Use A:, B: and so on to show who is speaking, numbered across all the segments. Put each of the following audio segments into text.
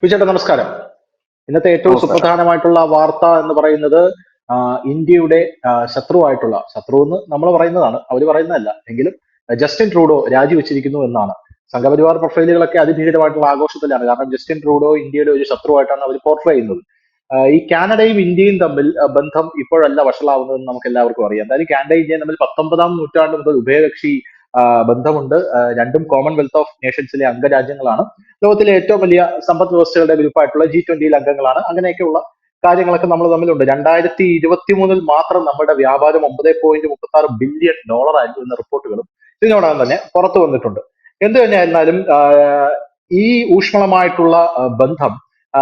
A: ചേട്ടാ നമസ്കാരം. ഇന്നത്തെ ഏറ്റവും
B: നമസ്കാരം.
A: സുപ്രധാനമായിട്ടുള്ള വാർത്ത എന്ന് പറയുന്നത് ഇന്ത്യയുടെ ശത്രു എന്ന് നമ്മൾ പറയുന്നതാണ്, അവർ പറയുന്നതല്ല എങ്കിലും ജസ്റ്റിൻ ട്രൂഡോ രാജിവെച്ചിരിക്കുന്നു എന്നാണ്. സംഘപരിവാർ പ്രൊഫൈലുകളൊക്കെ അതിഭീകരമായിട്ടുള്ള ആഘോഷത്തിലാണ്. കാരണം ജസ്റ്റിൻ ട്രൂഡോ ഇന്ത്യയുടെ ഒരു ശത്രുവായിട്ടാണ് അവർ പോർട്രേ ചെയ്യുന്നത്. ഈ കാനഡയും ഇന്ത്യയും തമ്മിൽ ബന്ധം ഇപ്പോഴല്ല വഷളാവുന്നതെന്ന് നമുക്ക് എല്ലാവർക്കും അറിയാം. എന്തായാലും കാനഡയും ഇന്ത്യയും തമ്മിൽ 19-ാം നൂറ്റാണ്ട് മുതൽ ഉഭയകക്ഷി ബന്ധമുണ്ട്. രണ്ടും കോമൺവെൽത്ത് ഓഫ് നേഷൻസിലെ അംഗരാജ്യങ്ങളാണ്. ലോകത്തിലെ ഏറ്റവും വലിയ സമ്പദ് വ്യവസ്ഥകളുടെ ഗ്രൂപ്പായിട്ടുള്ള G20 അംഗങ്ങളാണ്. അങ്ങനെയൊക്കെയുള്ള കാര്യങ്ങളൊക്കെ നമ്മൾ തമ്മിലുണ്ട്. 2023 മാത്രം നമ്മുടെ വ്യാപാരം $9.36 ബില്യൺ ആയിരുന്നു എന്ന റിപ്പോർട്ടുകളും ഇതിനോടകം തന്നെ പുറത്തു വന്നിട്ടുണ്ട്. എന്ത് തന്നെയായിരുന്നാലും ഈ ഊഷ്മളമായിട്ടുള്ള ബന്ധം ആ,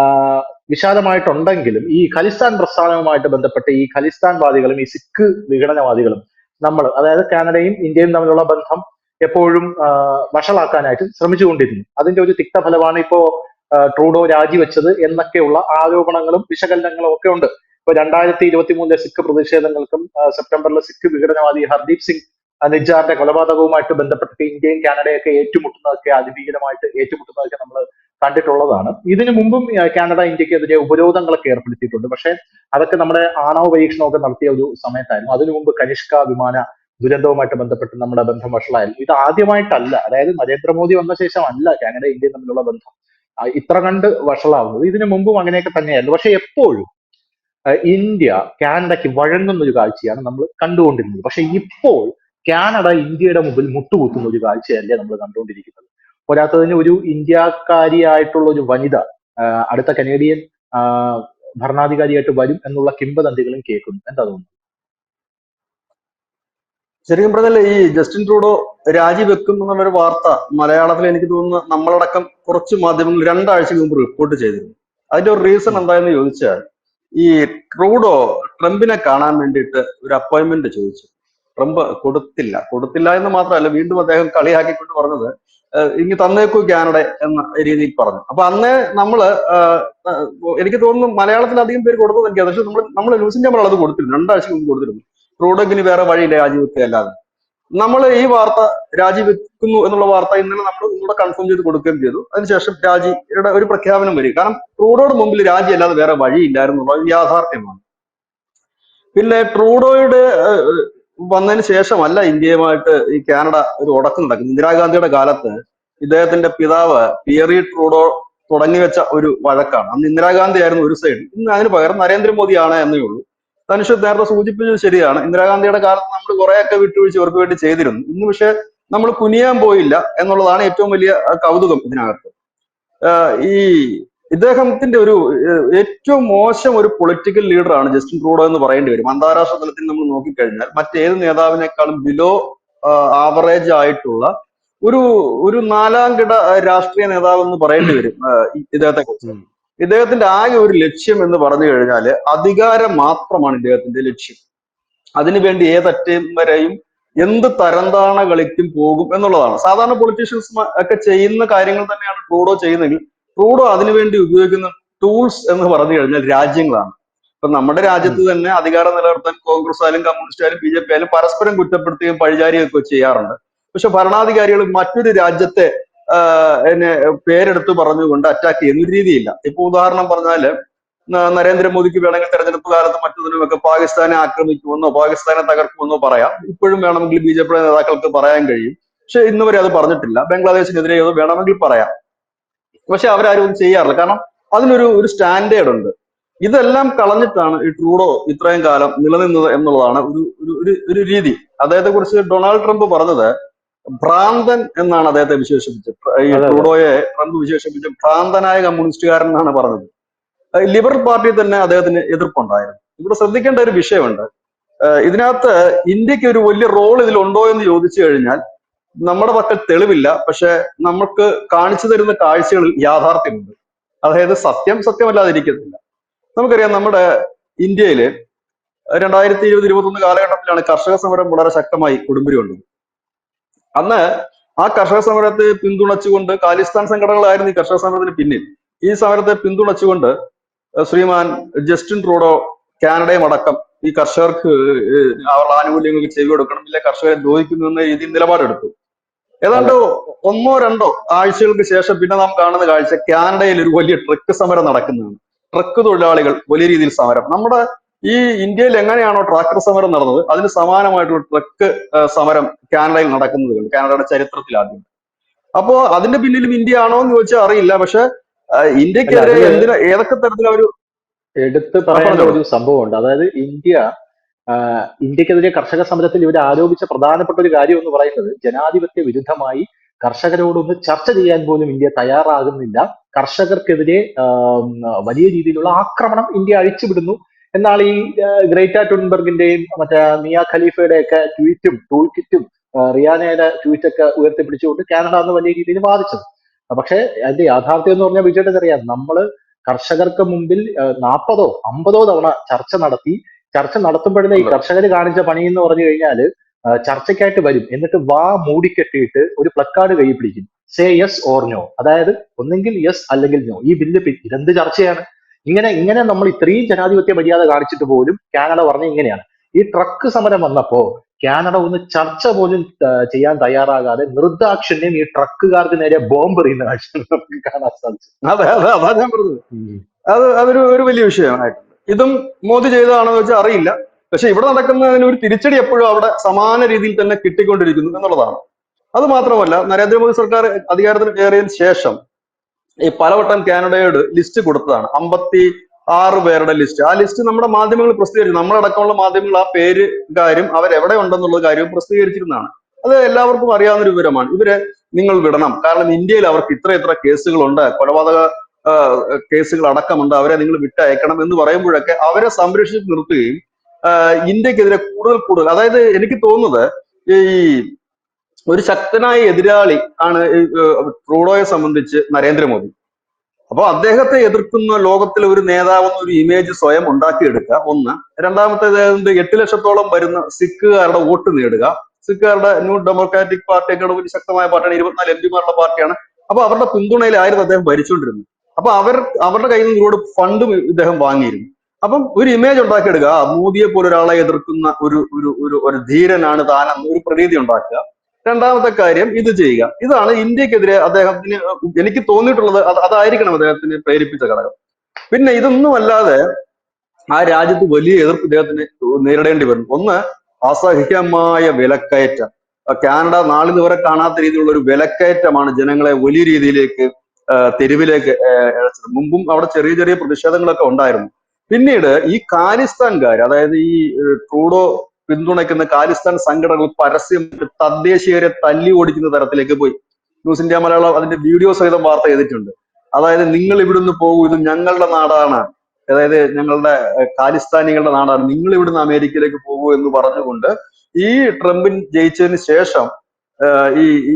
A: വിശാലമായിട്ടുണ്ടെങ്കിലും ഈ ഖലിസ്ഥാൻ പ്രസ്ഥാനവുമായിട്ട് ബന്ധപ്പെട്ട് ഈ ഖലിസ്ഥാൻവാദികളും ഈ സിഖ് വിഘടനവാദികളും അതായത് കാനഡയും ഇന്ത്യയും തമ്മിലുള്ള ബന്ധം എപ്പോഴും വഷളാക്കാനായിട്ട് ശ്രമിച്ചുകൊണ്ടിരുന്നു. അതിന്റെ ഒരു തിക്തഫലമാണ് ഇപ്പോ ട്രൂഡോ രാജിവെച്ചത് എന്നൊക്കെയുള്ള ആരോപണങ്ങളും വിശകലനങ്ങളും ഒക്കെ ഉണ്ട്. ഇപ്പൊ 2023 സിഖ് പ്രതിഷേധങ്ങൾക്കും സെപ്റ്റംബറിലെ സിഖ് വിഘടനവാദി ഹർദീപ് സിംഗ് നിജാറിന്റെ കൊലപാതകവുമായിട്ട് ബന്ധപ്പെട്ടിട്ട് ഇന്ത്യയും കാനഡയൊക്കെ അതിഭീകരമായിട്ട് ഏറ്റുമുട്ടുന്നതൊക്കെ നമ്മൾ കണ്ടിട്ടുള്ളതാണ്. ഇതിനു മുമ്പും കാനഡ ഇന്ത്യക്കെതിരെ ഉപരോധങ്ങളൊക്കെ ഏർപ്പെടുത്തിയിട്ടുണ്ട്. പക്ഷെ അതൊക്കെ നമ്മുടെ ആണവ പരീക്ഷണമൊക്കെ നടത്തിയ ഒരു സമയത്തായിരുന്നു. അതിനു മുമ്പ് കനിഷ്ക വിമാന ദുരന്തവുമായിട്ട് ബന്ധപ്പെട്ട് നമ്മുടെ ബന്ധം വഷളായിരുന്നു. ഇത് ആദ്യമായിട്ടല്ല, അതായത് നരേന്ദ്രമോദി വന്ന ശേഷം അല്ല കാനഡ ഇന്ത്യയും തമ്മിലുള്ള ബന്ധം ഇത്ര കണ്ട് വഷളാവുന്നത്. ഇതിനു മുമ്പും അങ്ങനെയൊക്കെ തന്നെയായിരുന്നു. പക്ഷെ എപ്പോഴും ഇന്ത്യ കാനഡയ്ക്ക് വഴങ്ങുന്ന ഒരു കാഴ്ചയാണ് നമ്മൾ കണ്ടുകൊണ്ടിരുന്നത്. പക്ഷെ ഇപ്പോൾ കാനഡ ഇന്ത്യയുടെ മുമ്പിൽ മുട്ടുകുത്തുന്ന ഒരു കാഴ്ചയല്ലേ നമ്മൾ കണ്ടുകൊണ്ടിരിക്കുന്നത്. പോരാത്തതിന് ഒരു ഇന്ത്യക്കാരിയായിട്ടുള്ള ഒരു വനിത അടുത്ത കനേഡിയൻ ഭരണാധികാരിയായിട്ട് വരും എന്നുള്ള കിംവദന്തികളും കേൾക്കുന്നു. എന്താ തോന്നുന്നു?
B: ശരിക്കും പറഞ്ഞാൽ ഈ ജസ്റ്റിൻ ട്രൂഡോ രാജിവെക്കും എന്നുള്ളൊരു വാർത്ത മലയാളത്തിൽ എനിക്ക് തോന്നുന്നു നമ്മളടക്കം കുറച്ച് മാധ്യമങ്ങൾ 2 ആഴ്ചക്ക് മുമ്പ് റിപ്പോർട്ട് ചെയ്തിരുന്നു. അതിന്റെ ഒരു റീസൺ എന്തായെന്ന് ചോദിച്ചാൽ, ഈ ട്രൂഡോ ട്രംപിനെ കാണാൻ വേണ്ടിയിട്ട് ഒരു അപ്പോയിന്റ്മെന്റ് ചോദിച്ചു. ട്രംപ് കൊടുത്തില്ല എന്ന് മാത്രമല്ല, വീണ്ടും അദ്ദേഹം കളിയാക്കിക്കൊണ്ട് പറഞ്ഞത് ഇനി തന്നേക്കൂ കാനഡ എന്ന രീതിയിൽ പറഞ്ഞു. അപ്പൊ അന്നേ നമ്മള് എനിക്ക് തോന്നുന്നു മലയാളത്തിൽ അധികം പേര് കൊടുത്തത് എനിക്കത്, പക്ഷെ നമ്മൾ ന്യൂസ് ഇന്ത്യ അത് കൊടുത്തിരുന്നു, 2 ആഴ്ചക്ക് മുമ്പ് കൊടുത്തിരുന്നു. ട്രൂഡോക്കിന് വേറെ വഴിയില്ല രാജിവെക്കുക അല്ലാതെ. നമ്മൾ ഈ വാർത്ത രാജിവെക്കുന്നു എന്നുള്ള വാർത്ത ഇന്നലെ നമ്മൾ ഒന്നുകൂടെ കൺഫേം ചെയ്ത് കൊടുക്കുകയും ചെയ്തു. അതിനുശേഷം രാജിയുടെ ഒരു പ്രഖ്യാപനം വരും. കാരണം ട്രൂഡോയുടെ മുമ്പിൽ രാജി അല്ലാതെ വേറെ വഴിയില്ലായിരുന്നുള്ളത് യാഥാർത്ഥ്യമാണ്. പിന്നെ ട്രൂഡോയുടെ വന്നതിന് ശേഷമല്ല ഇന്ത്യയുമായിട്ട് ഈ കാനഡ ഒരു ഉടക്ക് നടക്കുന്നത്. ഇന്ദിരാഗാന്ധിയുടെ കാലത്ത് ഇദ്ദേഹത്തിന്റെ പിതാവ് പിയറി ട്രൂഡോ തുടങ്ങി വെച്ച ഒരു വഴക്കാണ്. അന്ന് ഇന്ദിരാഗാന്ധി ആയിരുന്നു ഒരു സൈഡ്, ഇന്ന് അതിന് പകരം നരേന്ദ്രമോദിയാണ് എന്നേ ഉള്ളൂ. തനുഷ് നേരത്തെ സൂചിപ്പിച്ചത് ശരിയാണ്. ഇന്ദിരാഗാന്ധിയുടെ കാലത്ത് നമ്മൾ കുറെയൊക്കെ വിട്ടുവീഴ്ച ഇവർക്ക് വേണ്ടി ചെയ്തിരുന്നു. ഇന്ന് പക്ഷെ നമ്മൾ കുനിയാൻ പോയില്ല എന്നുള്ളതാണ് ഏറ്റവും വലിയ കൗതുകം ഇതിനകത്ത്. ഈ ഇദ്ദേഹത്തിന്റെ ഒരു ഏറ്റവും മോശം ഒരു പൊളിറ്റിക്കൽ ലീഡറാണ് ജസ്റ്റിൻ ട്രൂഡോ എന്ന് പറയേണ്ടി വരും. അന്താരാഷ്ട്ര തലത്തിൽ നമ്മൾ നോക്കിക്കഴിഞ്ഞാൽ മറ്റേത് നേതാവിനേക്കാളും ബിലോ ആവറേജ് ആയിട്ടുള്ള ഒരു ഒരു 4ാം കിട രാഷ്ട്രീയ നേതാവ് എന്ന് പറയേണ്ടി വരും ഇദ്ദേഹത്തെ കുറിച്ച്. ഇദ്ദേഹത്തിന്റെ ആകെ ഒരു ലക്ഷ്യം എന്ന് പറഞ്ഞു കഴിഞ്ഞാൽ അധികാരം മാത്രമാണ് ഇദ്ദേഹത്തിന്റെ ലക്ഷ്യം. അതിനുവേണ്ടി ഏതറ്റം വരെയും എന്ത് തരംതാണ കളിക്കും പോകും എന്നുള്ളതാണ്. സാധാരണ പൊളിറ്റീഷ്യൻസ് ഒക്കെ ചെയ്യുന്ന കാര്യങ്ങൾ തന്നെയാണ് ട്രൂഡോ ചെയ്യുന്നതെങ്കിൽ ട്രൂഡോ അതിനുവേണ്ടി ഉപയോഗിക്കുന്ന ടൂൾസ് എന്ന് പറഞ്ഞു കഴിഞ്ഞാൽ രാജ്യങ്ങളാണ്. ഇപ്പൊ നമ്മുടെ രാജ്യത്ത് തന്നെ അധികാരം നിലനിർത്താൻ കോൺഗ്രസ് ആയാലും കമ്മ്യൂണിസ്റ്റ് ആയാലും BJP ആയാലും പരസ്പരം കുറ്റപ്പെടുത്തുകയും പഴിചാരിയൊക്കെ ചെയ്യാറുണ്ട്. പക്ഷെ ഭരണാധികാരികൾ മറ്റൊരു രാജ്യത്തെ എന്നെ പേരെടുത്ത് പറഞ്ഞുകൊണ്ട് അറ്റാക്ക് ചെയ്യുന്ന ഒരു രീതിയില്ല. ഇപ്പൊ ഉദാഹരണം പറഞ്ഞാല് നരേന്ദ്രമോദിക്ക് വേണമെങ്കിൽ തെരഞ്ഞെടുപ്പ് കാലത്ത് മറ്റൊന്നിനുമൊക്കെ പാകിസ്ഥാനെ ആക്രമിക്കുമെന്നോ പാകിസ്ഥാനെ തകർക്കുമെന്നോ പറയാം. ഇപ്പോഴും വേണമെങ്കിൽ BJP നേതാക്കൾക്ക് പറയാൻ കഴിയും. പക്ഷെ ഇന്ന് വരെ അത് പറഞ്ഞിട്ടില്ല. ബംഗ്ലാദേശിനെതിരെ വേണമെങ്കിൽ പറയാം. പക്ഷെ അവരാരും ഒന്നും ചെയ്യാറില്ല. കാരണം അതിനൊരു സ്റ്റാൻഡേർഡ് ഉണ്ട്. ഇതെല്ലാം കളഞ്ഞിട്ടാണ് ഈ ട്രൂഡോ ഇത്രയും കാലം നിലനിന്നത് എന്നുള്ളതാണ് ഒരു രീതി. അദ്ദേഹത്തെ കുറിച്ച് ഡൊണാൾഡ് ട്രംപ് പറഞ്ഞത് ഭ്രാന്തൻ എന്നാണ് അദ്ദേഹത്തെ വിശേഷിപ്പിച്ചത്. ഈ ട്രൂഡോയെ ട്രംപ് വിശേഷിപ്പിച്ച് ഭ്രാന്തനായ കമ്മ്യൂണിസ്റ്റുകാരൻ എന്നാണ് പറഞ്ഞത്. ലിബറൽ പാർട്ടിയിൽ തന്നെ അദ്ദേഹത്തിന് എതിർപ്പുണ്ടായിരുന്നു. ഇവിടെ ശ്രദ്ധിക്കേണ്ട ഒരു വിഷയമുണ്ട്. ഇതിനകത്ത് ഇന്ത്യക്ക് ഒരു വലിയ റോൾ ഇതിലുണ്ടോ എന്ന് ചോദിച്ചു കഴിഞ്ഞാൽ നമ്മുടെ പക്കൽ തെളിവില്ല. പക്ഷെ നമുക്ക് കാണിച്ചു തരുന്ന കാഴ്ചകളിൽ യാഥാർത്ഥ്യമുണ്ട്. അതായത് സത്യമല്ലാതിരിക്കത്തില്ല. നമുക്കറിയാം, നമ്മുടെ ഇന്ത്യയില് 2020-21 കാലഘട്ടത്തിലാണ് കർഷക സമരം വളരെ ശക്തമായി കൊടുമ്പിരി കൊണ്ടത്. അന്ന് ആ കർഷക സമരത്തെ പിന്തുണച്ചുകൊണ്ട് ഖാലിസ്ഥാൻ സംഘടനകളായിരുന്നു ഈ കർഷക സമരത്തിന് പിന്നിൽ. ഈ സമരത്തെ പിന്തുണച്ചുകൊണ്ട് ശ്രീമാൻ ജസ്റ്റിൻ ട്രൂഡോ കാനഡയും അടക്കം ഈ കർഷകർക്ക് അവരുടെ ആനുകൂല്യങ്ങൾക്ക് ചെവി കൊടുക്കണം, ഇല്ല കർഷകരെ ദ്രോഹിക്കുന്നു എന്ന രീതിയിൽ നിലപാടെടുത്തു. ഏതാണ്ട് ഒന്നോ രണ്ടോ ആഴ്ചകൾക്ക് ശേഷം പിന്നെ നാം കാണുന്ന കാഴ്ച കാനഡയിൽ ഒരു വലിയ ട്രക്ക് സമരം നടക്കുന്നതാണ്. ട്രക്ക് തൊഴിലാളികൾ വലിയ രീതിയിൽ സമരം. നമ്മുടെ ഈ ഇന്ത്യയിൽ എങ്ങനെയാണോ ട്രാക്ടർ സമരം നടന്നത് അതിന് സമാനമായിട്ടുള്ള ട്രക്ക് സമരം കാനഡയിൽ നടക്കുന്നത് കണ്ടു. കാനഡയുടെ ചരിത്രത്തിൽ ആദ്യം. അപ്പോ അതിന്റെ പിന്നിലും ഇന്ത്യ ആണോ എന്ന് ചോദിച്ചാൽ അറിയില്ല. പക്ഷെ
A: അല്ല,
B: ഇന്ത്യക്കെതിരെ
A: അതില്
B: ഏതൊക്കെ തരത്തിൽ അവർ
A: എടുത്തു പറയേണ്ട
B: പറഞ്ഞോളൂ.
A: ഒരു സംഭവമുണ്ട്. അതായത് ഇന്ത്യക്കെതിരെ കർഷക സമരത്തിൽ ഇവർ ആരോപിച്ച പ്രധാനപ്പെട്ട ഒരു കാര്യം എന്ന് പറയുന്നത് ജനാധിപത്യ വിരുദ്ധമായി കർഷകരോടൊന്ന് ചർച്ച ചെയ്യാൻ പോലും ഇന്ത്യ തയ്യാറാകുന്നില്ല. കർഷകർക്കെതിരെ വലിയ രീതിയിലുള്ള ആക്രമണം ഇന്ത്യ അഴിച്ചുവിടുന്നു എന്നാണ് ഈ ഗ്രേറ്റ ടുൻബർഗിന്റെയും മറ്റേ മിയ ഖലീഫയുടെ ഒക്കെ ട്വീറ്റും ടൂൾ കിറ്റും റിയാനയുടെ ട്വീറ്റൊക്കെ ഉയർത്തിപ്പിടിച്ചുകൊണ്ട് കാനഡ അന്ന് വലിയ രീതിയിൽ വാദിച്ചത്. പക്ഷേ അതിന്റെ യാഥാർത്ഥ്യം എന്ന് പറഞ്ഞാൽ വിജയുടെ അറിയാം, നമ്മള് കർഷകർക്ക് മുമ്പിൽ 40ഓ 50ഓ തവണ ചർച്ച നടത്തുമ്പോഴേ ഈ
B: അതെ
A: കർഷകർ കാണിച്ച പണി എന്ന് പറഞ്ഞു കഴിഞ്ഞാൽ ചർച്ചയ്ക്കായിട്ട് വരും, എന്നിട്ട് വാ മൂടിക്കെട്ടിയിട്ട് ഒരു പ്ലക്കാർഡ് കൈ പിടിക്കും, സേ യെസ് ഓർ നോ, അതായത് ഒന്നെങ്കിൽ യെസ് അല്ലെങ്കിൽ നോ, ഈ ബില്ല് ഇതെന്ത് ചർച്ചയാണ്? ഇങ്ങനെ നമ്മൾ ഇത്രയും ജനാധിപത്യ മര്യാദ കാണിച്ചിട്ട് പോലും കാനഡ പറഞ്ഞ ഇങ്ങനെയാണ്. ഈ ട്രക്ക് സമരം വന്നപ്പോ കാനഡ ഒന്ന് ചർച്ച പോലും ചെയ്യാൻ തയ്യാറാകാതെ നിർദാക്ഷിണ്യം ഈ ട്രക്കുകാർക്ക് നേരെ ബോംബ് എറിയുന്ന കാഴ്ച നമുക്ക് കാണാൻ സാധിച്ചു.
B: അതെ അതെ അതാ ഞാൻ പറഞ്ഞത്. അതൊരു വലിയ വിഷയമായിട്ടുണ്ട്. ഇതും മോദി ചെയ്തതാണോ എന്ന് വെച്ചാൽ അറിയില്ല. പക്ഷെ ഇവിടെ നടക്കുന്നതിന് ഒരു തിരിച്ചടി എപ്പോഴും അവിടെ സമാന രീതിയിൽ തന്നെ കിട്ടിക്കൊണ്ടിരിക്കുന്നു എന്നുള്ളതാണ്. അത് മാത്രമല്ല, നരേന്ദ്രമോദി സർക്കാർ അധികാരത്തിൽ കയറിയതിനു ശേഷം ഈ പലവട്ടം കാനഡയോട് ലിസ്റ്റ് കൊടുത്തതാണ്. 56 പേരുടെ ലിസ്റ്റ്. ആ ലിസ്റ്റ് നമ്മുടെ മാധ്യമങ്ങൾ പ്രസിദ്ധീകരിച്ചു. നമ്മളടക്കമുള്ള മാധ്യമങ്ങൾ ആ പേര് കാര്യം അവരെവിടെ ഉണ്ടെന്നുള്ള കാര്യവും പ്രസിദ്ധീകരിച്ചിരുന്നതാണ്. അത് എല്ലാവർക്കും അറിയാവുന്ന ഒരു വിവരമാണ്. ഇവരെ നിങ്ങൾ വിടണം, കാരണം ഇന്ത്യയിൽ അവർക്ക് ഇത്ര കേസുകളുണ്ട്, കൊലപാതക കേസുകൾ അടക്കമുണ്ട്, അവരെ നിങ്ങൾ വിട്ടയക്കണം എന്ന് പറയുമ്പോഴൊക്കെ അവരെ സംരക്ഷിച്ച് നിർത്തുകയും ഇന്ത്യക്കെതിരെ കൂടുതൽ, അതായത് എനിക്ക് തോന്നുന്നത് ഈ ഒരു ശക്തനായ എതിരാളി ആണ് ട്രൂഡോയെ സംബന്ധിച്ച് നരേന്ദ്രമോദി. അപ്പൊ അദ്ദേഹത്തെ എതിർക്കുന്ന ലോകത്തിലെ ഒരു നേതാവെന്ന ഒരു ഇമേജ് സ്വയം ഉണ്ടാക്കിയെടുക്കുക ഒന്ന്. രണ്ടാമത്തേത് 8 ലക്ഷത്തോളം വരുന്ന സിഖുകാരുടെ വോട്ട് നേടുക. സിഖുകാരുടെ ന്യൂ ഡെമോക്രാറ്റിക് പാർട്ടിയൊക്കെ ഒരു ശക്തമായ പാർട്ടിയാണ്, 24 എംപിമാരുടെ പാർട്ടിയാണ്. അപ്പൊ അവരുടെ പിന്തുണയിലായിരുന്നു അദ്ദേഹം ഭരിച്ചുകൊണ്ടിരുന്നത്. അപ്പൊ അവരുടെ കയ്യിൽ നിന്ന് ഒരുപാട് ഫണ്ടും ഇദ്ദേഹം വാങ്ങിയിരുന്നു. അപ്പം ഒരു ഇമേജ് ഉണ്ടാക്കിയെടുക്കുക, മോദിയെ പോലെ ഒരാളെ എതിർക്കുന്ന ഒരു ധീരനാണ് താനെന്ന് ഒരു പ്രതീതി ഉണ്ടാക്കുക. രണ്ടാമത്തെ കാര്യം ഇത് ചെയ്യുക. ഇതാണ് ഇന്ത്യക്കെതിരെ അദ്ദേഹത്തിന് എനിക്ക് തോന്നിയിട്ടുള്ളത്. അതായിരിക്കണം അദ്ദേഹത്തിന് പ്രേരിപ്പിച്ച ഘടകം. പിന്നെ ഇതൊന്നും അല്ലാതെ ആ രാജ്യത്ത് വലിയ എതിർപ്പ് ഇദ്ദേഹത്തിന് നേരിടേണ്ടി വരും. ഒന്ന്, അസഹ്യമായ വിലക്കയറ്റം. കാനഡ നാളിത് വരെ കാണാത്ത രീതിയിലുള്ള ഒരു വിലക്കയറ്റമാണ് ജനങ്ങളെ വലിയ രീതിയിലേക്ക് തെരുവിലേക്ക് ഇഴച്ചത്. മുമ്പും അവിടെ ചെറിയ പ്രതിഷേധങ്ങളൊക്കെ ഉണ്ടായിരുന്നു. പിന്നീട് ഈ ഖാലിസ്ഥാൻകാർ, അതായത് ഈ ട്രൂഡോ പിന്തുണയ്ക്കുന്ന ഖാലിസ്ഥാൻ സംഘടനകൾ പരസ്യം തദ്ദേശീയരെ തല്ലി ഓടിക്കുന്ന തരത്തിലേക്ക് പോയി. ന്യൂസ് ഇന്ത്യ മലയാളം അതിന്റെ വീഡിയോ സഹിതം വാർത്ത ചെയ്തിട്ടുണ്ട്. അതായത് നിങ്ങൾ ഇവിടുന്ന് പോകൂ, ഇത് ഞങ്ങളുടെ നാടാണ്, അതായത് ഞങ്ങളുടെ ഖാലിസ്ഥാനികളുടെ നാടാണ്, നിങ്ങൾ ഇവിടുന്ന് അമേരിക്കയിലേക്ക് പോകൂ എന്ന് പറഞ്ഞുകൊണ്ട് ഈ ട്രംപിൻ ജയിച്ചതിന് ശേഷം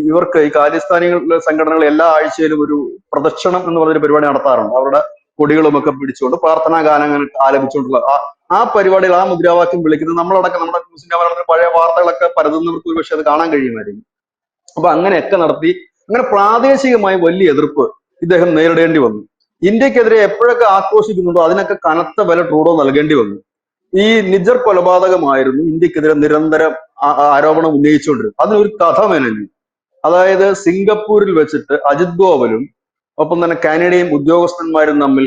B: ഇവർക്ക് ഈ ഖാലിസ്ഥാനികളുടെ സംഘടനകൾ എല്ലാ ആഴ്ചയിലും ഒരു പ്രദക്ഷിണം എന്ന് പറഞ്ഞൊരു പരിപാടി നടത്താറുണ്ട്. അവരുടെ കൊടികളുമൊക്കെ പിടിച്ചുകൊണ്ട് പ്രാർത്ഥനാ ഗാനങ്ങൾ ആലപിച്ചുകൊണ്ടുള്ള ആ പരിപാടികൾ, ആ മുദ്രാവാക്യം വിളിക്കുന്നത് നമ്മളടക്കം നമ്മുടെ ന്യൂസ് ഇന്ത്യ മലയാളത്തിൽ പഴയ വാർത്തകളൊക്കെ പരതുന്നവർക്ക് ഒരു പക്ഷേ അത് കാണാൻ കഴിയുമായിരിക്കും. അപ്പൊ അങ്ങനെയൊക്കെ നടത്തി അങ്ങനെ പ്രാദേശികമായി വലിയ എതിർപ്പ് ഇദ്ദേഹം നേരിടേണ്ടി വന്നു. ഇന്ത്യക്കെതിരെ എപ്പോഴൊക്കെ ആക്രോശിക്കുന്നുണ്ടോ അതിനൊക്കെ കനത്ത വില ട്രൂഡോ നൽകേണ്ടി വന്നു. ഈ നിജർ കൊലപാതകമായിരുന്നു ഇന്ത്യക്കെതിരെ നിരന്തരം ആരോപണം ഉന്നയിച്ചുകൊണ്ടിരുന്നത്. അതിനൊരു കഥ മെനഞ്ഞു. അതായത് സിംഗപ്പൂരിൽ വെച്ചിട്ട് അജിത് ഡോവലും ഒപ്പം തന്നെ കാനേഡിയൻ ഉദ്യോഗസ്ഥന്മാരും തമ്മിൽ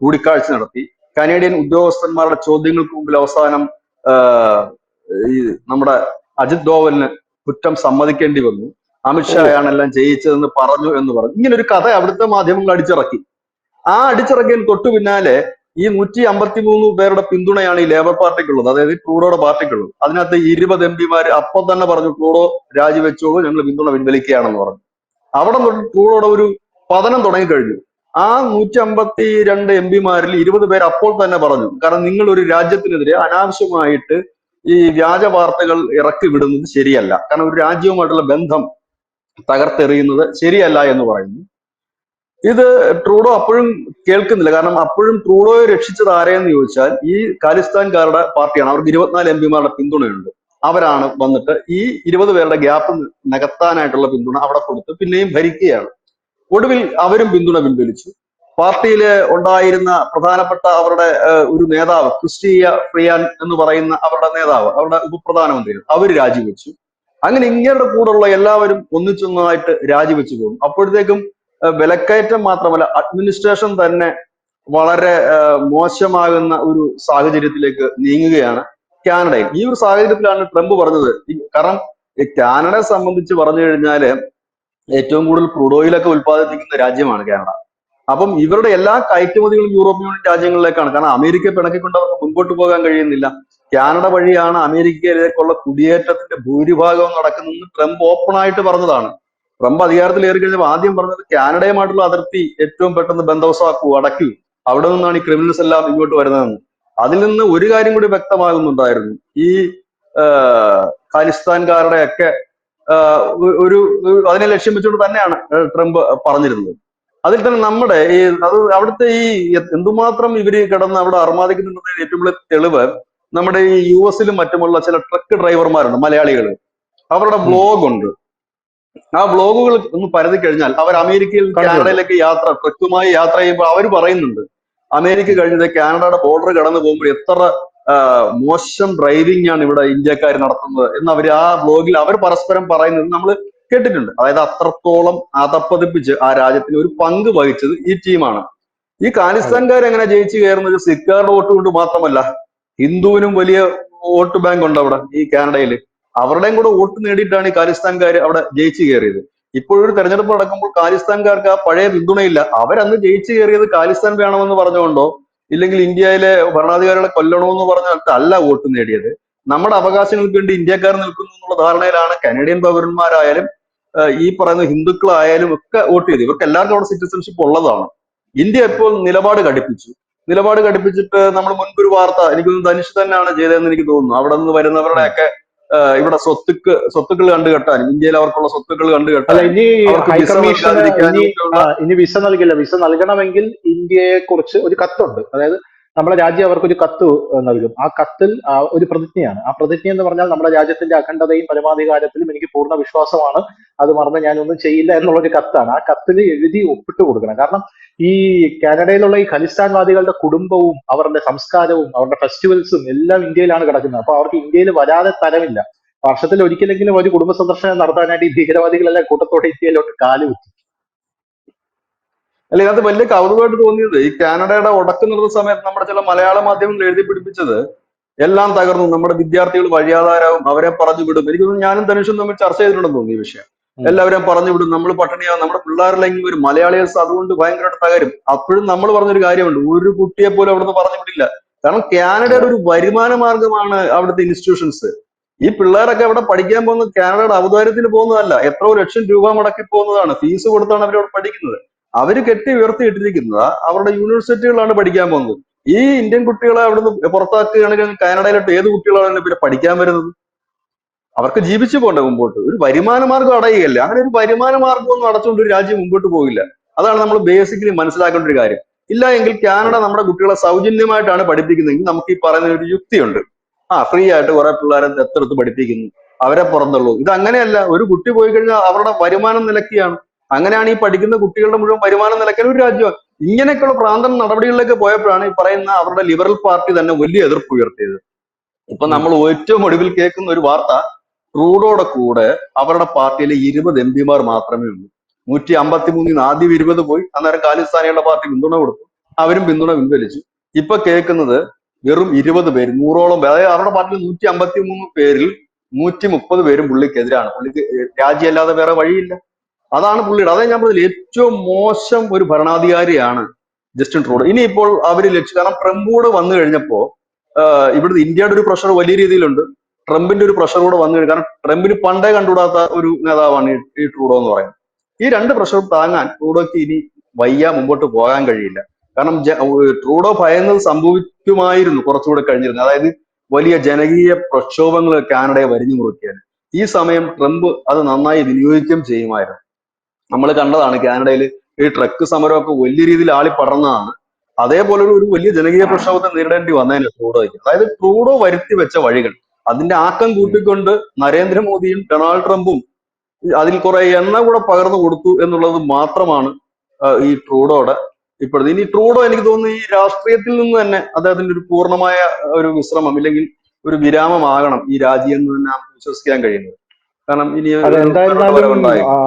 B: കൂടിക്കാഴ്ച നടത്തി. കാനേഡിയൻ ഉദ്യോഗസ്ഥന്മാരുടെ ചോദ്യങ്ങൾക്ക് മുമ്പിൽ അവസാനം ഈ നമ്മുടെ അജിത് ഡോവലിന് കുറ്റം സമ്മതിക്കേണ്ടി വന്നു. അമിത്ഷായാണ് എല്ലാം ചെയ്യിച്ചതെന്ന് പറഞ്ഞു എന്ന് പറഞ്ഞു. ഇങ്ങനെ ഒരു കഥ അവിടുത്തെ മാധ്യമങ്ങൾ അടിച്ചിറക്കി. ആ അടിച്ചിറക്കിയതിന് തൊട്ടു പിന്നാലെ ഈ 153 പേരുടെ പിന്തുണയാണ് ഈ ലേബർ പാർട്ടിക്കുള്ളത്, അതായത് ട്രൂഡോയുടെ പാർട്ടിക്കുള്ളത്. അതിനകത്ത് 20 എംപിമാർ അപ്പൊ തന്നെ പറഞ്ഞു ട്രൂഡോ രാജിവെച്ചോളൂ, ഞങ്ങൾ പിന്തുണ പിൻവലിക്കുകയാണെന്ന് പറഞ്ഞു. അവിടെ തൊട്ട് ട്രൂഡോയുടെ ഒരു പതനം തുടങ്ങിക്കഴിഞ്ഞു. ആ 152 എംപിമാരിൽ 20 പേർ അപ്പോൾ തന്നെ പറഞ്ഞു, കാരണം നിങ്ങൾ ഒരു രാജ്യത്തിനെതിരെ അനാവശ്യമായിട്ട് ഈ വ്യാജ വാർത്തകൾ ഇറക്കി വിടുന്നത് ശരിയല്ല, കാരണം ഒരു രാജ്യവുമായിട്ടുള്ള ബന്ധം തകർത്തെറിയുന്നത് ശരിയല്ല എന്ന് പറയുന്നു. ഇത് ട്രൂഡോ അപ്പോഴും കേൾക്കുന്നില്ല. കാരണം അപ്പോഴും ട്രൂഡോയെ രക്ഷിച്ചത് ആരെയെന്ന് ചോദിച്ചാൽ ഈ ഖാലിസ്ഥാൻകാരുടെ പാർട്ടിയാണ്. അവർക്ക് 24 എംപിമാരുടെ പിന്തുണയുണ്ട്. അവരാണ് വന്നിട്ട് ഈ 20 പേരുടെ ഗ്യാപ്പ് നികത്താനായിട്ടുള്ള പിന്തുണ അവിടെ കൊടുത്ത് പിന്നെയും ഭരിക്കുകയാണ്. ഒടുവിൽ അവരും പിന്തുണ പിൻവലിച്ചു. പാർട്ടിയില് ഉണ്ടായിരുന്ന പ്രധാനപ്പെട്ട അവരുടെ ഒരു നേതാവ് ക്രിസ്റ്റീയ ഫ്രിയാൻ എന്ന് പറയുന്ന അവരുടെ നേതാവ്, അവരുടെ ഉപപ്രധാനമന്ത്രി, അവർ രാജിവെച്ചു. അങ്ങനെ ഇങ്ങയുടെ കൂടെയുള്ള എല്ലാവരും ഒന്നിച്ചൊന്നായിട്ട് രാജിവെച്ചു പോകും. അപ്പോഴത്തേക്കും വിലക്കയറ്റം മാത്രമല്ല, അഡ്മിനിസ്ട്രേഷൻ തന്നെ വളരെ മോശമാകുന്ന ഒരു സാഹചര്യത്തിലേക്ക് നീങ്ങുകയാണ് കാനഡയിൽ. ഈ ഒരു സാഹചര്യത്തിലാണ് ട്രംപ് പറഞ്ഞത്. കാരണം കാനഡയെ സംബന്ധിച്ച് പറഞ്ഞു കഴിഞ്ഞാല് ഏറ്റവും കൂടുതൽ ക്രൂഡ് ഓയിലൊക്കെ ഉൽപ്പാദിപ്പിക്കുന്ന രാജ്യമാണ് കാനഡ. അപ്പം ഇവരുടെ എല്ലാ കയറ്റുമതികളും യൂറോപ്യൻ യൂണിയൻ രാജ്യങ്ങളിലേക്കാണ്. കാരണം അമേരിക്കയെ പിണക്കിക്കൊണ്ട് അവർക്ക് മുൻപോട്ട് പോകാൻ കഴിയുന്നില്ല. കാനഡ വഴിയാണ് അമേരിക്കയിലേക്കുള്ള കുടിയേറ്റത്തിന്റെ ഭൂരിഭാഗവും നടക്കുന്നതെന്ന് ട്രംപ് ഓപ്പൺ ആയിട്ട് പറഞ്ഞതാണ്. ട്രംപ് അധികാരത്തിൽ ഏറി കഴിഞ്ഞപ്പോൾ ആദ്യം പറഞ്ഞത് കാനഡയുമായിട്ടുള്ള അതിർത്തി ഏറ്റവും പെട്ടെന്ന് ബന്ദോബസ്താക്കൂ, അടയ്ക്കൂ, അവിടെ നിന്നാണ് ഈ ക്രിമിനൽസ് എല്ലാം ഇങ്ങോട്ട് വരുന്നതെന്ന്. അതിൽ നിന്ന് ഒരു കാര്യം കൂടി വ്യക്തമാകുന്നുണ്ടായിരുന്നു. ഈ ഖാലിസ്ഥാൻകാരുടെ ഒക്കെ അതിനെ ലക്ഷ്യം വെച്ചുകൊണ്ട് തന്നെയാണ് ട്രംപ് പറഞ്ഞിരുന്നത്. അതിൽ തന്നെ നമ്മുടെ അവിടുത്തെ ഈ എന്തുമാത്രം ഇവര് കിടന്ന് അവിടെ അർമാദിക്കുന്നുണ്ടെന്ന് ഏറ്റവും വലിയ തെളിവ് നമ്മുടെ ഈ US-ലും മറ്റുമുള്ള ചില ട്രക്ക് ഡ്രൈവർമാരുണ്ട്, മലയാളികൾ. അവരുടെ ബ്ലോഗ് ഉണ്ട്. ആ ബ്ലോഗുകൾ ഒന്ന് പരതി കഴിഞ്ഞാൽ അവർ അമേരിക്കയിൽ കാനഡയിലേക്ക് ട്രക്കുമായി യാത്ര ചെയ്യുമ്പോൾ അവർ പറയുന്നുണ്ട്, അമേരിക്ക കഴിഞ്ഞത് കാനഡയുടെ ബോർഡർ കടന്നു പോകുമ്പോൾ എത്ര മോശം ഡ്രൈവിംഗ് ആണ് ഇവിടെ ഇന്ത്യക്കാർ നടത്തുന്നത് എന്ന് അവർ ആ ബ്ലോഗിൽ അവർ പരസ്പരം പറയുന്നത് നമ്മൾ കേട്ടിട്ടുണ്ട്. അതായത് അത്രത്തോളം അതപ്പതിപ്പിച്ച് ആ രാജ്യത്തിന് ഒരു പങ്ക് വഹിച്ചത് ഈ ടീമാണ്. ഈ ഖാലിസ്ഥാൻകാർ എങ്ങനെ ജയിച്ചു കയറുന്നത് സിഖുകാരുടെ വോട്ട് കൊണ്ട് മാത്രമല്ല, ഹിന്ദുവിനും വലിയ വോട്ട് ബാങ്ക് ഉണ്ട് അവിടെ ഈ കാനഡയിൽ. അവരുടെയും കൂടെ വോട്ട് നേടിയിട്ടാണ് ഈ ഖാലിസ്ഥാൻകാർ അവിടെ ജയിച്ചു കയറിയത്. ഇപ്പോഴൊരു തെരഞ്ഞെടുപ്പ് നടക്കുമ്പോൾ ഖാലിസ്ഥാൻകാർക്ക് ആ പഴയ പിന്തുണയില്ല. അവരന്ന് ജയിച്ചു കയറിയത് ഖാലിസ്ഥാൻ വേണമെന്ന് പറഞ്ഞുകൊണ്ടോ ഇല്ലെങ്കിൽ ഇന്ത്യയിലെ ഭരണാധികാരികളെ കൊല്ലണമെന്ന് പറഞ്ഞിട്ടല്ല വോട്ട് നേടിയത്. നമ്മുടെ അവകാശങ്ങൾക്ക് വേണ്ടി ഇന്ത്യക്കാർ നിൽക്കുന്നു എന്നുള്ള ധാരണയിലാണ് കനേഡിയൻ പൗരന്മാരായാലും ഈ പറയുന്ന ഹിന്ദുക്കളായാലും ഒക്കെ വോട്ട് ചെയ്തു. ഇവർക്ക് എല്ലാവർക്കും അവിടെ സിറ്റിസൺഷിപ്പ് ഉള്ളതാണ്. ഇന്ത്യ ഇപ്പോൾ നിലപാട് ഘടിപ്പിച്ചിട്ട് നമ്മൾ മുൻപൊരു വാർത്ത എനിക്ക് ധനുഷ് തന്നെയാണ് ചെയ്തതെന്ന് എനിക്ക് തോന്നുന്നു. അവിടെ നിന്ന് വരുന്നവരുടെയൊക്കെ ഇവിടെ സ്വത്തുക്കൾ കണ്ടുകെട്ടാനും ഇന്ത്യയിൽ അവർക്കുള്ള സ്വത്തുക്കൾ കണ്ടുകെട്ടാനും
A: ഇനി വിസ നൽകില്ല. വിസ നൽകണമെങ്കിൽ ഇന്ത്യയെ കുറിച്ച് ഒരു കത്തുണ്ട്. അതായത് നമ്മുടെ രാജ്യം അവർക്കൊരു കത്ത് നൽകും. ആ കത്തിൽ ഒരു പ്രതിജ്ഞയാണ്. ആ പ്രതിജ്ഞ എന്ന് പറഞ്ഞാൽ നമ്മുടെ രാജ്യത്തിന്റെ അഖണ്ഡതയും പരമാധികാരത്തിലും എനിക്ക് പൂർണ്ണ വിശ്വാസമാണ്, അത് മറന്ന് ഞാനൊന്നും ചെയ്യില്ല എന്നുള്ളൊരു കത്താണ്. ആ കത്തിൽ എഴുതി ഒപ്പിട്ട് കൊടുക്കണം. കാരണം ഈ കാനഡയിലുള്ള ഈ ഖലിസ്ഥാൻവാദികളുടെ കുടുംബവും അവരുടെ സംസ്കാരവും അവരുടെ ഫെസ്റ്റിവൽസും എല്ലാം ഇന്ത്യയിലാണ് കിടക്കുന്നത്. അപ്പൊ അവർക്ക് ഇന്ത്യയിൽ വരാതെ തരമില്ല. വർഷത്തിൽ ഒരിക്കലെങ്കിലും ഒരു കുടുംബ സന്ദർശനം നടത്താനായിട്ട് ഈ ഭീകരവാദികളെല്ലാം കൂട്ടത്തോടെ ഇന്ത്യയിലോട്ട് കാലുകുത്തി.
B: അല്ല, ഇതിനകത്ത് വലിയ കൗതുകമായിട്ട് തോന്നിയത് ഈ കാനഡയുടെ ഉടക്ക് നിർന്ന സമയത്ത് നമ്മുടെ ചില മലയാള മാധ്യമങ്ങൾ എഴുതി പിടിപ്പിച്ചത് എല്ലാം തകർന്നു, നമ്മുടെ വിദ്യാർത്ഥികൾ വഴിയാധാരാവും, അവരെ പറഞ്ഞു വിടും. എനിക്ക് തോന്നുന്നു ഞാനും ധനുഷും തമ്മിൽ ചർച്ച ചെയ്തിട്ടുണ്ടെന്ന് തോന്നി ഈ വിഷയം. എല്ലാവരെയും പറഞ്ഞു വിടും, നമ്മൾ പട്ടിണിയാവും, നമ്മുടെ പിള്ളേരിലെങ്കിൽ ഒരു മലയാളികൾസ് അതുകൊണ്ട് ഭയങ്കരമായിട്ട് തകരും. അപ്പോഴും നമ്മൾ പറഞ്ഞൊരു കാര്യമുണ്ട്, ഒരു കുട്ടിയെ പോലും അവിടുന്ന് പറഞ്ഞു വിടില്ല. കാരണം കാനഡയുടെ ഒരു വരുമാന മാർഗമാണ് അവിടുത്തെ ഇൻസ്റ്റിറ്റ്യൂഷൻസ്. ഈ പിള്ളേരൊക്കെ അവിടെ പഠിക്കാൻ പോകുന്നത് കാനഡയുടെ ഔദാര്യത്തിന് പോകുന്നതല്ല, എത്രയോ ലക്ഷം രൂപ മുടക്കി പോകുന്നതാണ്. ഫീസ് കൊടുത്താണ് അവരവിടെ പഠിക്കുന്നത്. അവര് കെട്ടി ഉയർത്തിയിട്ടിരിക്കുന്നത് അവരുടെ യൂണിവേഴ്സിറ്റികളാണ് പഠിക്കാൻ പോകുന്നത്. ഈ ഇന്ത്യൻ കുട്ടികളെ അവിടുന്ന് പുറത്താക്കുകയാണെങ്കിൽ കാനഡയിലോട്ട് ഏത് കുട്ടികളാണ് പിന്നെ പഠിക്കാൻ വരുന്നത്? അവർക്ക് ജീവിച്ചു പോകണ്ടേ മുമ്പോട്ട്? ഒരു വരുമാന മാർഗം അടയുകയല്ല. അങ്ങനെ ഒരു വരുമാന മാർഗമൊന്നും അടച്ചുകൊണ്ട് ഒരു രാജ്യം മുമ്പോട്ട് പോകില്ല. അതാണ് നമ്മൾ ബേസിക്കലി മനസ്സിലാക്കേണ്ട ഒരു കാര്യം. ഇല്ല എങ്കിൽ കാനഡ നമ്മുടെ കുട്ടികളെ സൗജന്യമായിട്ടാണ് പഠിപ്പിക്കുന്നതെങ്കിൽ നമുക്ക് ഈ പറയുന്ന ഒരു യുക്തിയുണ്ട്. ഫ്രീ ആയിട്ട് കുറെ പിള്ളേരെ ദത്തെടുത്ത് പഠിപ്പിക്കുന്നു, അവരെ പുറന്തള്ളൂ. ഇത് അങ്ങനെയല്ല. ഒരു കുട്ടി പോയി കഴിഞ്ഞാൽ അവരുടെ വരുമാനം നിലയ്ക്കുകയാണ്. അങ്ങനെയാണ് ഈ പഠിക്കുന്ന കുട്ടികളുടെ മുഴുവൻ വരുമാനം നിലയ്ക്കാൻ ഒരു രാജ്യം. ഇങ്ങനെയൊക്കെയുള്ള പ്രാന്തൻ നടപടികളിലേക്ക് പോയപ്പോഴാണ് ഈ പറയുന്ന അവരുടെ ലിബറൽ പാർട്ടി തന്നെ വലിയ എതിർപ്പ് ഉയർത്തിയത്. ഇപ്പൊ നമ്മൾ ഏറ്റവും ഒടുവിൽ കേൾക്കുന്ന ഒരു വാർത്ത, ട്രൂഡോയുടെ കൂടെ അവരുടെ പാർട്ടിയിലെ 20 MP മാത്രമേ ഉള്ളൂ. 153 ആദ്യം 20 പോയി. അന്നേരം ഖാലിസ്ഥാനികളുടെ പാർട്ടി പിന്തുണ കൊടുത്തു, അവരും പിന്തുണ പിൻവലിച്ചു. ഇപ്പൊ കേൾക്കുന്നത് വെറും 20 പേര്, 100ഓളം. അതായത് അവരുടെ പാർട്ടിയിൽ 153 പേരിൽ 130 പേരും പുള്ളിക്കെതിരാണ്. പുള്ളിക്ക് രാജ്യമല്ലാതെ വേറെ വഴിയില്ല. അതാണ് പുള്ളിയുടെ. അതായത് ഞാൻ പറഞ്ഞില്ല, ഏറ്റവും മോശം ഒരു ഭരണാധികാരിയാണ് ജസ്റ്റിൻ ട്രൂഡോ. ഇനിയിപ്പോൾ അവര് കാരണം ട്രംപ് കൂടെ വന്നു കഴിഞ്ഞപ്പോ ഇവിടുത്തെ ഇന്ത്യയുടെ ഒരു പ്രഷർ വലിയ രീതിയിലുണ്ട്, ട്രംപിന്റെ ഒരു പ്രഷർ കൂടെ വന്നു കഴിഞ്ഞു. കാരണം ട്രംപിന് പണ്ടേ കണ്ടുകൂടാത്ത ഒരു നേതാവാണ് ഈ ട്രൂഡോ എന്ന് പറയുന്നത്. ഈ രണ്ട് പ്രഷർ താങ്ങാൻ ട്രൂഡോയ്ക്ക് ഇനി മുമ്പോട്ട് പോകാൻ കഴിയില്ല. കാരണം ട്രൂഡോ ഭയന്നത് സംഭവിക്കുമായിരുന്നു കുറച്ചുകൂടെ കഴിഞ്ഞിരുന്നു. അതായത് വലിയ ജനകീയ പ്രക്ഷോഭങ്ങൾ കാനഡയെ വരിഞ്ഞു മുറുക്കിയാൽ ഈ സമയം ട്രംപ് അത് നന്നായി വിനിയോഗിക്കുകയും ചെയ്യുമായിരുന്നു. നമ്മൾ കണ്ടതാണ് കാനഡയിൽ ഈ ട്രക്ക് സമരമൊക്കെ വലിയ രീതിയിൽ ആളി പടർന്നതാണ്. അതേപോലെ ഒരു വലിയ ജനകീയ പ്രക്ഷോഭത്തെ നേരിടേണ്ടി വന്നതിന് ട്രൂഡോയ്ക്ക്. അതായത് ട്രൂഡോ വരുത്തി വെച്ച വഴികൾ അതിന്റെ ആക്കം കൂട്ടിക്കൊണ്ട് നരേന്ദ്രമോദിയും ഡൊണാൾഡ് ട്രംപും അതിൽ കുറെ എണ്ണ കൂടെ പകർന്നു കൊടുത്തു എന്നുള്ളത് മാത്രമാണ് ഈ ട്രൂഡോയുടെ ഇപ്പോഴത്തെ. ഇനി ട്രൂഡോ എനിക്ക് തോന്നുന്നു ഈ രാഷ്ട്രീയത്തിൽ നിന്ന് തന്നെ അദ്ദേഹത്തിന്റെ ഒരു പൂർണ്ണമായ ഒരു വിശ്രമം ഇല്ലെങ്കിൽ ഒരു വിരാമമാകണം ഈ രാജ്യം എന്ന് തന്നെ വിശ്വസിക്കാൻ കഴിയുന്നത്. കാരണം ഇനി
A: അത്
B: ഒരു ഇവരുടെ
A: എന്തായിരുന്നാലും
B: വരവുണ്ടായേക്കും.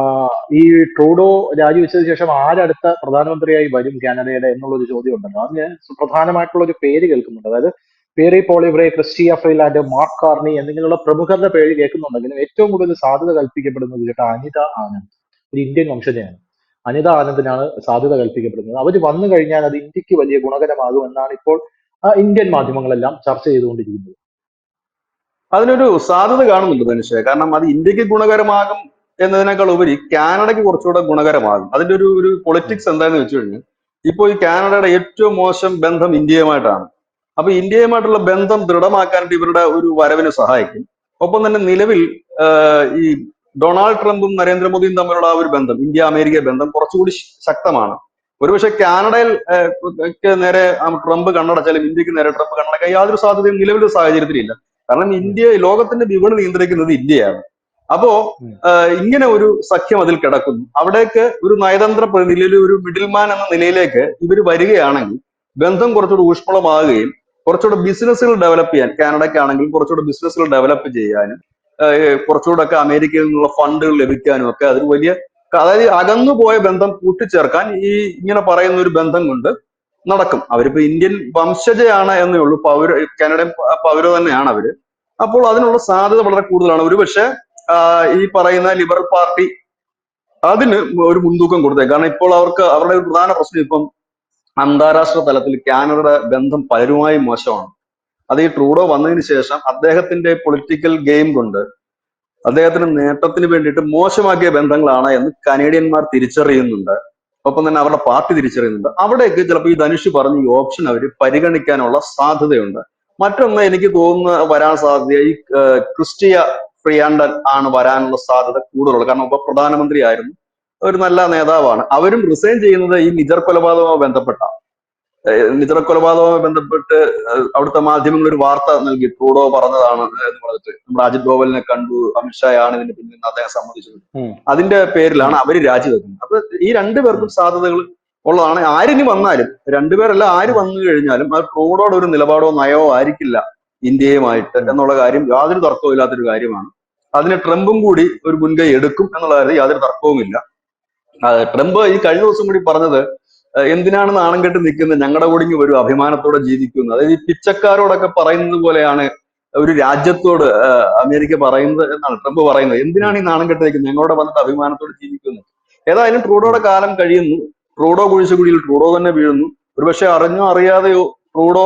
A: ഈ ട്രൂഡോ രാജിവെച്ചതിന് ശേഷം ആരടുത്ത പ്രധാനമന്ത്രിയായി വരും കാനഡയുടെ എന്നുള്ളൊരു ചോദ്യം ഉണ്ടല്ലോ. അതിന് സുപ്രധാനമായിട്ടുള്ള ഒരു പേര് കേൾക്കുന്നുണ്ട്. അതായത് പേരി പോളിബ്രെ, ക്രിസ്റ്റിയ ഫ്രീലാൻഡ്, മാർക്ക് കാർണി എന്നിങ്ങനെയുള്ള പ്രമുഖരുടെ പേര് കേൾക്കുന്നുണ്ടെങ്കിലും ഏറ്റവും കൂടുതൽ സാധ്യത കൽപ്പിക്കപ്പെടുന്നത് കേട്ട അനിത ആനന്ദ്, ഒരു ഇന്ത്യൻ വംശജയാണ്. അനിത ആനന്ദിനാണ് സാധ്യത കൽപ്പിക്കപ്പെടുന്നത്. അവർ വന്നു കഴിഞ്ഞാൽ അത് ഇന്ത്യക്ക് വലിയ ഗുണകരമാകുമെന്നാണ് ഇപ്പോൾ ഇന്ത്യൻ മാധ്യമങ്ങളെല്ലാം ചർച്ച ചെയ്തുകൊണ്ടിരിക്കുന്നത്.
B: അതിനൊരു സാധ്യത കാണുന്നുണ്ട് ധനുഷ്. കാരണം അത് ഇന്ത്യക്ക് ഗുണകരമാകും എന്നതിനേക്കാൾ ഉപരി കാനഡയ്ക്ക് കുറച്ചുകൂടെ ഗുണകരമാകും. അതിന്റെ ഒരു
A: ഉം.
B: പൊളിറ്റിക്സ് എന്താണെന്ന് വെച്ച് കഴിഞ്ഞാൽ, ഇപ്പോൾ ഈ കാനഡയുടെ ഏറ്റവും മോശം ബന്ധം ഇന്ത്യയുമായിട്ടാണ്. അപ്പൊ ഇന്ത്യയുമായിട്ടുള്ള ബന്ധം ദൃഢമാക്കാനായിട്ട് ഇവരുടെ ഒരു വരവിന് സഹായിക്കും. ഒപ്പം തന്നെ നിലവിൽ ഈ ഡൊണാൾഡ് ട്രംപും നരേന്ദ്രമോദിയും തമ്മിലുള്ള ആ ഒരു ബന്ധം, ഇന്ത്യ അമേരിക്ക ബന്ധം കുറച്ചുകൂടി ശക്തമാണ്. ഒരുപക്ഷെ കാനഡയിൽ നേരെ ട്രംപ് കണ്ണടച്ചാലും ഇന്ത്യക്ക് നേരെ ട്രംപ് കണ്ണടക്കാൻ യാതൊരു സാധ്യതയും നിലവിലെ സാഹചര്യത്തിലില്ല. കാരണം
A: ഉം.
B: ഇന്ത്യ ലോകത്തിന്റെ വിപണി നിയന്ത്രിക്കുന്നത് ഇന്ത്യയാണ്. അപ്പോ
A: ഉം.
B: ഇങ്ങനെ ഒരു സഖ്യം അതിൽ കിടക്കുന്നു. അവിടേക്ക് ഒരു നയതന്ത്ര പ്രതിനിധി, ഒരു മിഡിൽമാൻ എന്ന നിലയിലേക്ക് ഇവർ വരികയാണെങ്കിൽ ബന്ധം കുറച്ചുകൂടി ഊഷ്മളമാകുകയും കുറച്ചുകൂടെ ബിസിനസ്സുകൾ ഡെവലപ്പ് ചെയ്യാൻ, കാനഡയ്ക്കാണെങ്കിൽ കുറച്ചുകൂടെ ബിസിനസ്സുകൾ ഡെവലപ്പ് ചെയ്യാനും കുറച്ചുകൂടെ ഒക്കെ അമേരിക്കയിൽ നിന്നുള്ള ഫണ്ടുകൾ ലഭിക്കാനും ഒക്കെ അതൊരു വലിയ, അതായത് അകന്നുപോയ ബന്ധം കൂട്ടിച്ചേർക്കാൻ ഈ ഇങ്ങനെ പറയുന്ന ഒരു ബന്ധം കൊണ്ട് നടക്കും. അവരിപ്പോ ഇന്ത്യൻ വംശജയാണ് എന്നേ ഉള്ളൂ, കാനഡൻ പൗര തന്നെയാണ് അവര്. അപ്പോൾ അതിനുള്ള സാധ്യത വളരെ കൂടുതലാണ്. ഒരുപക്ഷെ ഈ പറയുന്ന ലിബറൽ പാർട്ടി അതിന് ഒരു മുൻതൂക്കം കൊടുത്തേ. കാരണം ഇപ്പോൾ അവരുടെ ഒരു പ്രധാന പ്രശ്നം ഇപ്പം അന്താരാഷ്ട്ര തലത്തിൽ കാനഡയുടെ ബന്ധം പലരുമായി മോശമാണ്. അത് ഈ ട്രൂഡോ വന്നതിന് ശേഷം അദ്ദേഹത്തിന്റെ പൊളിറ്റിക്കൽ ഗെയിം കൊണ്ട് അദ്ദേഹത്തിന് നേട്ടത്തിന് വേണ്ടിയിട്ട് മോശമാക്കിയ ബന്ധങ്ങളാണ് എന്ന് കനേഡിയന്മാർ തിരിച്ചറിയുന്നുണ്ട്. ഒപ്പം തന്നെ അവരുടെ പാർട്ടി തിരിച്ചറിയുന്നുണ്ട്. അവിടേക്ക് ചിലപ്പോൾ ഈ ധനുഷ് പറഞ്ഞ ഈ ഓപ്ഷൻ അവർ പരിഗണിക്കാനുള്ള സാധ്യതയുണ്ട്. മറ്റൊന്ന് എനിക്ക് തോന്നുന്ന വരാൻ സാധ്യത ഈ ക്രിസ്റ്റിയ ഫ്രിയാണ്ടൻ ആണ് വരാനുള്ള സാധ്യത കൂടുതലുള്ളത്. കാരണം ഉപപ്രധാനമന്ത്രി ആയിരുന്നു, ഒരു നല്ല നേതാവാണ്. അവരും റിസൈൻ ചെയ്യുന്നത് ഈ നിജർ കൊലപാതകവുമായി ബന്ധപ്പെട്ട നിജർ കൊലപാതകവുമായി ബന്ധപ്പെട്ട് അവിടുത്തെ മാധ്യമങ്ങൾ ഒരു വാർത്ത നൽകി, ട്രൂഡോ പറഞ്ഞതാണ് എന്ന് പറഞ്ഞിട്ട്. നമ്മുടെ അജിത് ഡോവലിനെ കണ്ടു, അമിത്ഷായാണ് ഇതിന് പിന്നിൽ നിന്ന് അദ്ദേഹം സമ്മതിച്ചത്.
A: ഉം.
B: അതിന്റെ പേരിലാണ്
A: ഉം.
B: അവർ രാജിവെക്കുന്നത്. അപ്പൊ ഈ
A: ഉം.
B: രണ്ടുപേർക്കും സാധ്യതകൾ ഉള്ളതാണ്. ആരിനി വന്നാലും, രണ്ടുപേരല്ല ആര്
A: ഉം.
B: വന്നു കഴിഞ്ഞാലും അത് ട്രൂഡോയുടെ ഒരു നിലപാടോ നയമോ ആയിരിക്കില്ല ഇന്ത്യയുമായിട്ട്
A: ഉം.
B: എന്നുള്ള കാര്യം യാതൊരു തർക്കവും ഇല്ലാത്തൊരു കാര്യമാണ്. അതിന് ട്രംപും കൂടി ഒരു മുൻകൈ എടുക്കും എന്നുള്ള കാര്യം യാതൊരു തർക്കവുമില്ല. ട്രംപ് ഈ കഴിഞ്ഞ ദിവസം കൂടി പറഞ്ഞത് എന്തിനാണ് നാണം കെട്ട് നിൽക്കുന്നത്, ഞങ്ങളുടെ കൂടി ഇങ്ങ് വരും, അഭിമാനത്തോടെ ജീവിക്കുന്നു. അതായത് ഈ പിച്ചക്കാരോടൊക്കെ പറയുന്നത് പോലെയാണ് ഒരു രാജ്യത്തോട് അമേരിക്ക പറയുന്നത് എന്നാണ് ട്രംപ് പറയുന്നത്.
A: ഉം.
B: എന്തിനാണ് ഈ നാണം കെട്ട് നിൽക്കുന്നത്, ഞങ്ങളോട് വന്നിട്ട് അഭിമാനത്തോടെ ജീവിക്കുന്നു. ഏതായാലും
A: ഉം.
B: ട്രൂഡോയുടെ കാലം കഴിയുന്നു. ട്രൂഡോ കുഴിച്ച കുഴിയിൽ ട്രൂഡോ തന്നെ വീഴുന്നു. ഒരുപക്ഷെ അറിഞ്ഞോ അറിയാതെയോ ട്രൂഡോ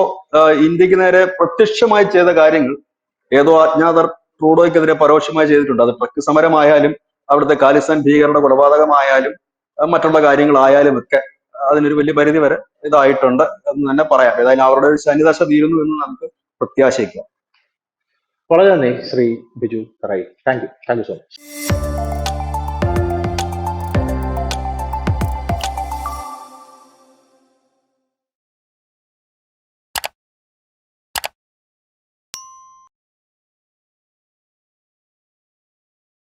B: ഇന്ത്യക്ക് നേരെ പ്രത്യക്ഷമായി ചെയ്ത കാര്യങ്ങൾ ഏതോ അജ്ഞാതർ ട്രൂഡോയ്ക്കെതിരെ പരോക്ഷമായി ചെയ്തിട്ടുണ്ട്. അത് ട്രക്ക് സമരമായാലും അവിടുത്തെ ഖാലിസ്ഥാൻ ഭീകരരുടെ കൊലപാതകമായാലും മറ്റുള്ള കാര്യങ്ങളായാലും ഒക്കെ അതിനൊരു വലിയ പരിധി വരെ ഇതായിട്ടുണ്ട് എന്ന് തന്നെ പറയാം. ഏതായാലും അവരുടെ ഒരു ശനിദശ തീരുന്നു എന്ന് നമുക്ക് പ്രത്യാശിക്കാം.
A: വളരെ നന്ദി Shri Biju Tharai. Thank you so much.